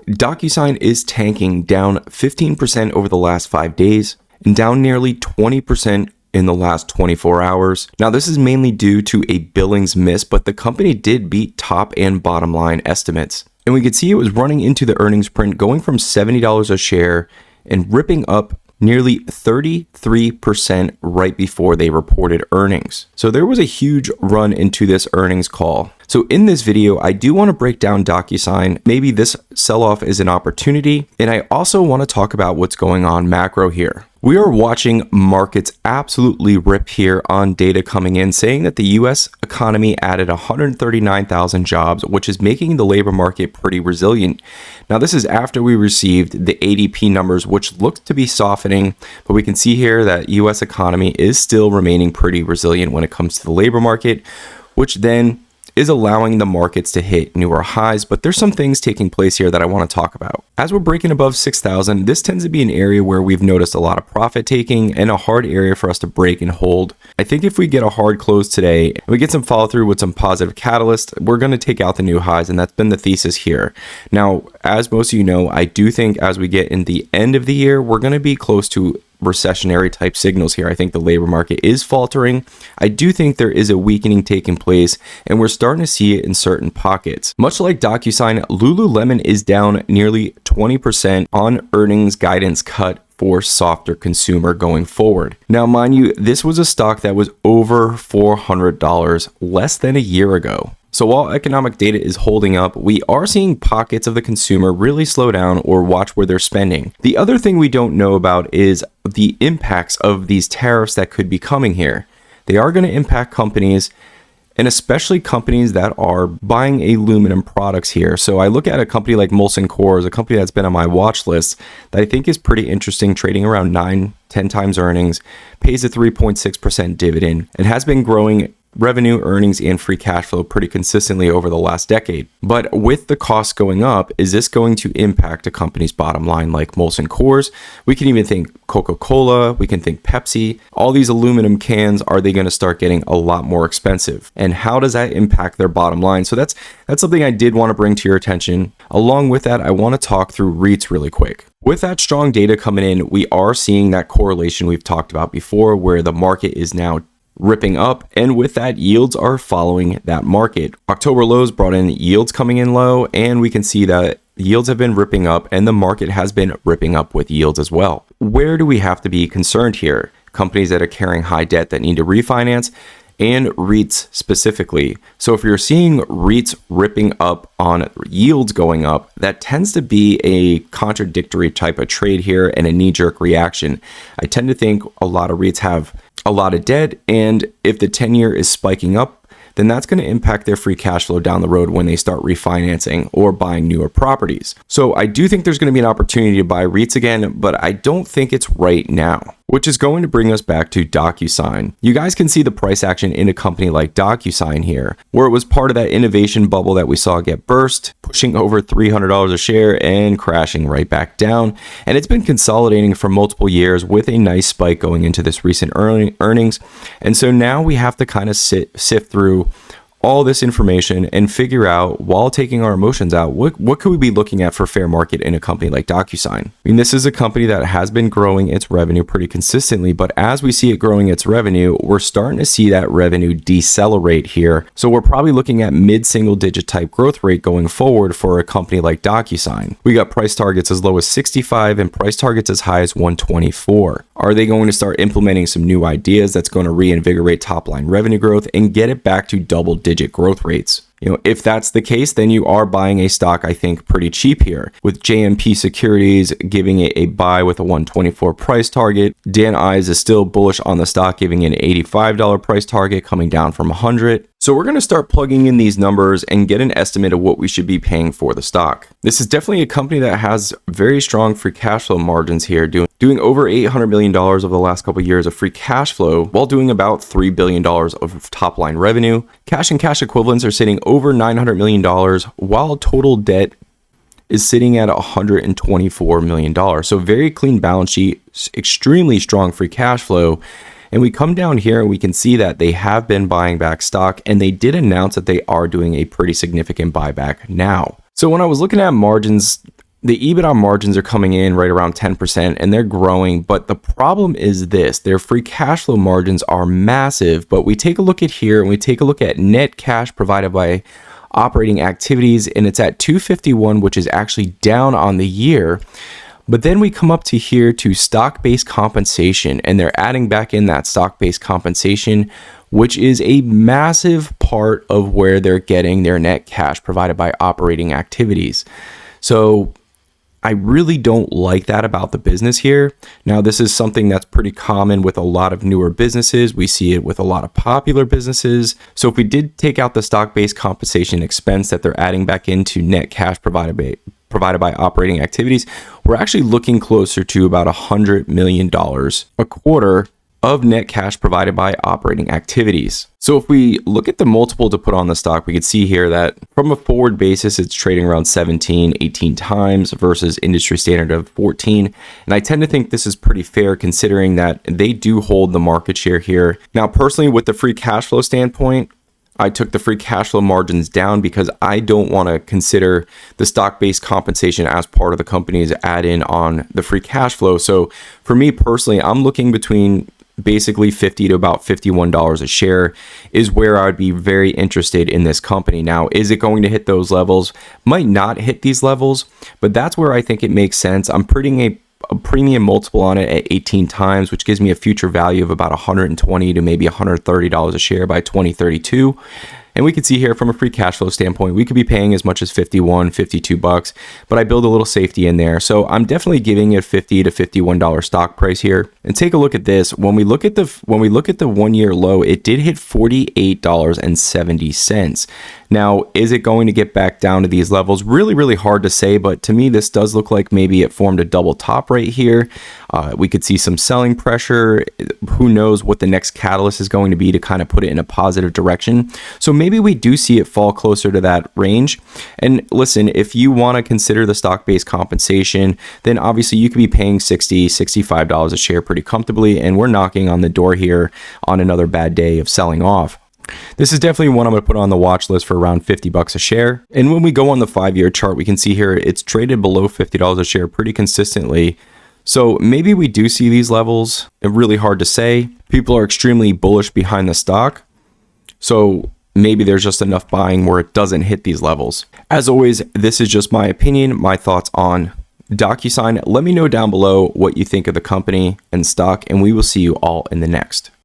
Docusign is tanking, down 15% over the last 5 days and down nearly 20% in the last 24 hours. Now, this is mainly due to a billings miss, but the company did beat top and bottom line estimates. And we could see it was running into the earnings print, going from $70 a share and ripping up nearly 33% right before they reported earnings. So there was a huge run into this earnings call. So in this video, I do want to break down Docusign. Maybe this sell-off is an opportunity. And I also want to talk about what's going on macro here. We are watching markets absolutely rip here on data coming in, saying that the US economy added 139,000 jobs, which is making the labor market pretty resilient. Now, this is after we received the ADP numbers, which looked to be softening, but we can see here that US economy is still remaining pretty resilient when it comes to the labor market, which then is allowing the markets to hit newer highs. But there's some things taking place here that I want to talk about. As we're breaking above 6,000, this tends to be an area where we've noticed a lot of profit taking and a hard area for us to break and hold. I think if we get a hard close today and we get some follow through with some positive catalyst, we're going to take out the new highs, and that's been the thesis here. Now, as most of you know, I do think as we get in the end of the year, we're going to be close to recessionary type signals here. I think the labor market is faltering. I do think there is a weakening taking place, and we're starting to see it in certain pockets. Much like Docusign, Lululemon is down nearly 20% on earnings guidance cut for softer consumer going forward. Now, mind you, this was a stock that was over $400 less than a year ago. So while economic data is holding up, we are seeing pockets of the consumer really slow down or watch where they're spending. The other thing we don't know about is the impacts of these tariffs that could be coming here. They are going to impact companies, and especially companies that are buying aluminum products here. So I look at a company like Molson Coors, a company that's been on my watch list that I think is pretty interesting, trading around 9-10 times earnings, pays a 3.6% dividend, and has been growing revenue, earnings, and free cash flow pretty consistently over the last decade. But with the costs going up, is this going to impact a company's bottom line like Molson Coors? We can even think Coca-Cola, we can think Pepsi. All these aluminum cans, are they going to start getting a lot more expensive? And how does that impact their bottom line? So that's something I did want to bring to your attention. Along with that, I want to talk through REITs really quick. With that strong data coming in, we are seeing that correlation we've talked about before, where the market is now ripping up, and with that, yields are following that market. October lows brought in yields coming in low, and we can see that yields have been ripping up and the market has been ripping up with yields as well. Where do we have to be concerned here? Companies that are carrying high debt that need to refinance, and REITs specifically. So if you're seeing REITs ripping up on yields going up, that tends to be a contradictory type of trade here and a knee-jerk reaction. I tend to think a lot of REITs have a lot of debt, and if the 10-year is spiking up, then that's going to impact their free cash flow down the road when they start refinancing or buying newer properties. So I do think there's going to be an opportunity to buy REITs again, but I don't think it's right now, which is going to bring us back to Docusign. You guys can see the price action in a company like Docusign here, where it was part of that innovation bubble that we saw get burst, pushing over $300 a share and crashing right back down. And it's been consolidating for multiple years with a nice spike going into this recent earnings. And so now we have to kind of sift through all this information and figure out, while taking our emotions out, what could we be looking at for fair market in a company like Docusign? I mean, this is a company that has been growing its revenue pretty consistently, but as we see it growing its revenue, we're starting to see that revenue decelerate here. So we're probably looking at mid-single digit type growth rate going forward for a company like Docusign. We got price targets as low as 65 and price targets as high as 124. Are they going to start implementing some new ideas that's going to reinvigorate top line revenue growth and get it back to double-digit growth rates? You know, if that's the case, then you are buying a stock, I think, pretty cheap here, with JMP Securities giving it a buy with a 124 price target. Dan Ives is still bullish on the stock, giving it an $85 price target, coming down from 100. So we're going to start plugging in these numbers and get an estimate of what we should be paying for the stock. This is definitely a company that has very strong free cash flow margins here, doing over $800 million over the last couple of years of free cash flow, while doing about $3 billion of top line revenue. Cash and cash equivalents are sitting over $900 million, while total debt is sitting at $124 million. So very clean balance sheet, extremely strong free cash flow. And we come down here and we can see that they have been buying back stock, and they did announce that they are doing a pretty significant buyback now. So when I was looking at margins, the EBITDA margins are coming in right around 10% and they're growing. But the problem is this, their free cash flow margins are massive. But we take a look at here and we take a look at net cash provided by operating activities, and it's at 251, which is actually down on the year. But then we come up to here to stock-based compensation, and they're adding back in that stock-based compensation, which is a massive part of where they're getting their net cash provided by operating activities. So I really don't like that about the business here. Now, this is something that's pretty common with a lot of newer businesses. We see it with a lot of popular businesses. So if we did take out the stock-based compensation expense that they're adding back into net cash provided by operating activities, we're actually looking closer to about $100 million a quarter of net cash provided by operating activities. So if we look at the multiple to put on the stock, we can see here that from a forward basis, it's trading around 17, 18 times versus industry standard of 14. And I tend to think this is pretty fair considering that they do hold the market share here. Now, personally, with the free cash flow standpoint, I took the free cash flow margins down because I don't want to consider the stock-based compensation as part of the company's add-in on the free cash flow. So for me personally, I'm looking between basically $50 to about $51 a share is where I would be very interested in this company. Now, is it going to hit those levels? Might not hit these levels, but that's where I think it makes sense. I'm putting a premium multiple on it at 18 times, which gives me a future value of about $120 to maybe $130 a share by 2032. And we can see here from a free cash flow standpoint, we could be paying as much as $51, $52, but I build a little safety in there. So I'm definitely giving it $50 to $51 stock price here. And take a look at this. When we look at the 1 year low, it did hit $48.70. Now, is it going to get back down to these levels? Really, really hard to say, but to me, this does look like maybe it formed a double top right here. We could see some selling pressure. Who knows what the next catalyst is going to be to kind of put it in a positive direction. So maybe we do see it fall closer to that range. And listen, if you want to consider the stock-based compensation, then obviously you could be paying $60, $65 a share pretty comfortably, and we're knocking on the door here on another bad day of selling off. This is definitely one I'm going to put on the watch list for around $50 a share. And when we go on the 5-year chart, we can see here it's traded below $50 a share pretty consistently. So maybe we do see these levels. It's really hard to say. People are extremely bullish behind the stock. So maybe there's just enough buying where it doesn't hit these levels. As always, this is just my opinion, my thoughts on Docusign. Let me know down below what you think of the company and stock, and we will see you all in the next.